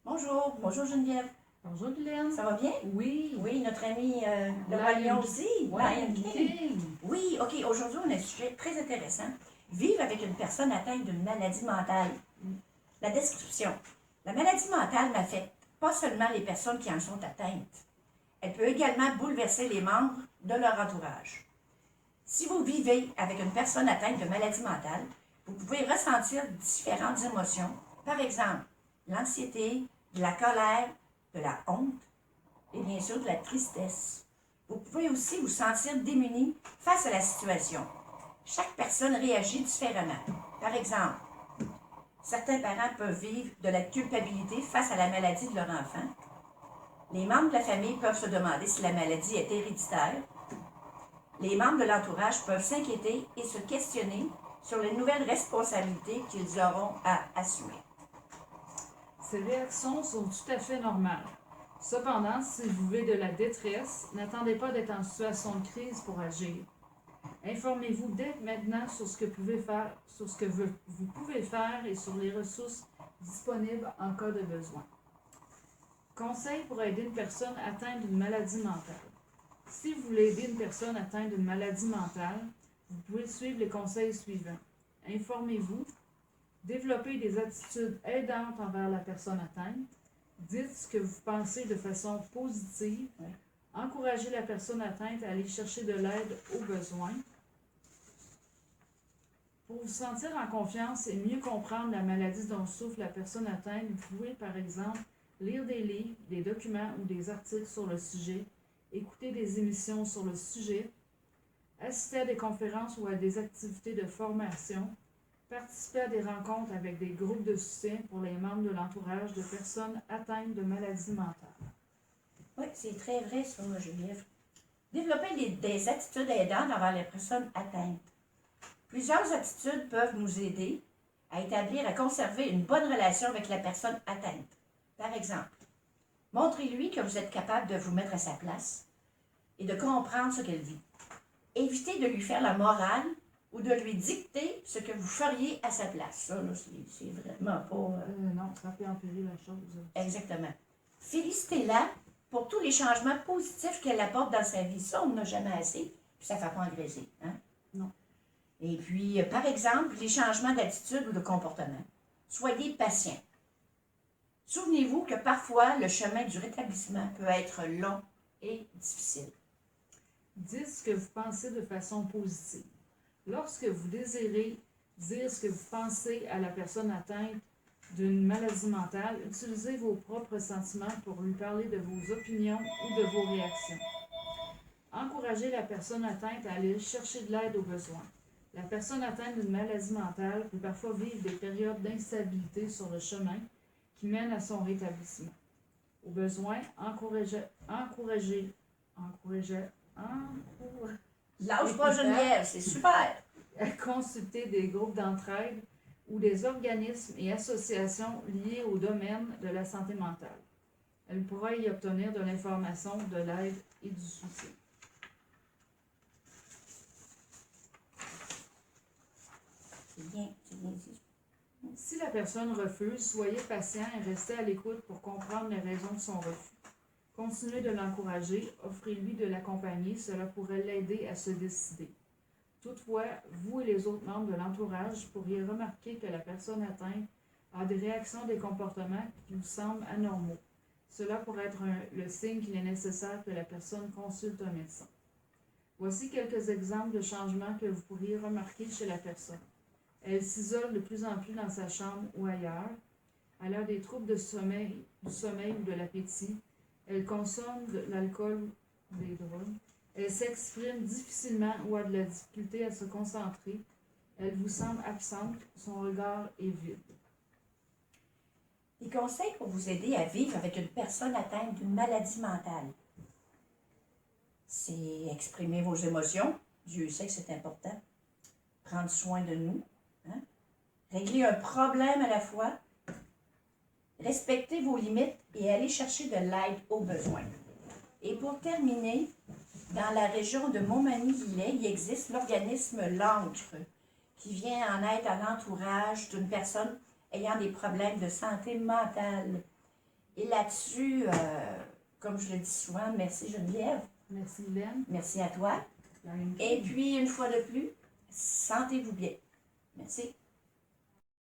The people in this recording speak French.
Bonjour Geneviève. Bonjour Guylaine. Ça va bien? Oui. Oui, notre ami le Lion roi lion aussi. Lion King. King. Oui, ok, aujourd'hui on a un sujet très intéressant. Vivre avec une personne atteinte d'une maladie mentale. La description. La maladie mentale n'affecte pas seulement les personnes qui en sont atteintes. Elle peut également bouleverser les membres de leur entourage. Si vous vivez avec une personne atteinte de maladie mentale, vous pouvez ressentir différentes émotions. Par exemple, l'anxiété, de la colère, de la honte et bien sûr de la tristesse. Vous pouvez aussi vous sentir démuni face à la situation. Chaque personne réagit différemment. Par exemple, certains parents peuvent vivre de la culpabilité face à la maladie de leur enfant. Les membres de la famille peuvent se demander si la maladie est héréditaire. Les membres de l'entourage peuvent s'inquiéter et se questionner sur les nouvelles responsabilités qu'ils auront à assumer. Ces réactions sont tout à fait normales. Cependant, si vous vivez de la détresse, n'attendez pas d'être en situation de crise pour agir. Informez-vous dès maintenant sur ce que vous pouvez faire et sur les ressources disponibles en cas de besoin. Conseils pour aider une personne atteinte d'une maladie mentale. Si vous voulez aider une personne atteinte d'une maladie mentale, vous pouvez suivre les conseils suivants. Informez-vous. Développez des attitudes aidantes envers la personne atteinte. Dites ce que vous pensez de façon positive. Encouragez la personne atteinte à aller chercher de l'aide au besoin. Pour vous sentir en confiance et mieux comprendre la maladie dont souffre la personne atteinte, vous pouvez par exemple lire des livres, des documents ou des articles sur le sujet, écouter des émissions sur le sujet, assister à des conférences ou à des activités de formation, participer à des rencontres avec des groupes de soutien pour les membres de l'entourage de personnes atteintes de maladies mentales. Oui, c'est très vrai ça, Geneviève. Développer des attitudes aidantes envers les personnes atteintes. Plusieurs attitudes peuvent nous aider à conserver une bonne relation avec la personne atteinte. Par exemple, montrez-lui que vous êtes capable de vous mettre à sa place et de comprendre ce qu'elle vit. Évitez de lui faire la morale ou de lui dicter ce que vous feriez à sa place. Ça, là, c'est vraiment pas... Non, ça peut empirer la chose. Exactement. Félicitez-la pour tous les changements positifs qu'elle apporte dans sa vie. Ça, on n'a jamais assez, puis ça ne fait pas engraisser. Hein? Non. Et puis, par exemple, les changements d'attitude ou de comportement. Soyez patient. Souvenez-vous que parfois, le chemin du rétablissement peut être long et difficile. Dites ce que vous pensez de façon positive. Lorsque vous désirez dire ce que vous pensez à la personne atteinte d'une maladie mentale, utilisez vos propres sentiments pour lui parler de vos opinions ou de vos réactions. Encouragez la personne atteinte à aller chercher de l'aide aux besoins. La personne atteinte d'une maladie mentale peut parfois vivre des périodes d'instabilité sur le chemin qui mène à son rétablissement. Au besoin, encouragez Lâche pas Geneviève, c'est super! à consulter des groupes d'entraide ou des organismes et associations liés au domaine de la santé mentale. Elle pourra y obtenir de l'information, de l'aide et du soutien. C'est bien dit. Si la personne refuse, soyez patient et restez à l'écoute pour comprendre les raisons de son refus. Continuez de l'encourager, offrez-lui de l'accompagner, cela pourrait l'aider à se décider. Toutefois, vous et les autres membres de l'entourage pourriez remarquer que la personne atteinte a des réactions, des comportements qui vous semblent anormaux. Cela pourrait être le signe qu'il est nécessaire que la personne consulte un médecin. Voici quelques exemples de changements que vous pourriez remarquer chez la personne. Elle s'isole de plus en plus dans sa chambre ou ailleurs. Elle a des troubles du sommeil ou de l'appétit. Elle consomme de l'alcool ou des drogues. Elle s'exprime difficilement ou a de la difficulté à se concentrer. Elle vous semble absente. Son regard est vide. Des conseils pour vous aider à vivre avec une personne atteinte d'une maladie mentale. C'est exprimer vos émotions. Dieu sait que c'est important. Prendre soin de nous. Hein? Régler un problème à la fois. Respecter vos limites et aller chercher de l'aide aux besoins. Et pour terminer, dans la région de Montmagny-Lillet, il existe l'organisme L'Ancre, qui vient en aide à l'entourage d'une personne ayant des problèmes de santé mentale. Et là-dessus, comme je le dis souvent, merci Geneviève, Merci Hélène. merci à toi. La même Et chose. puis, une fois de plus, sentez-vous bien. Merci.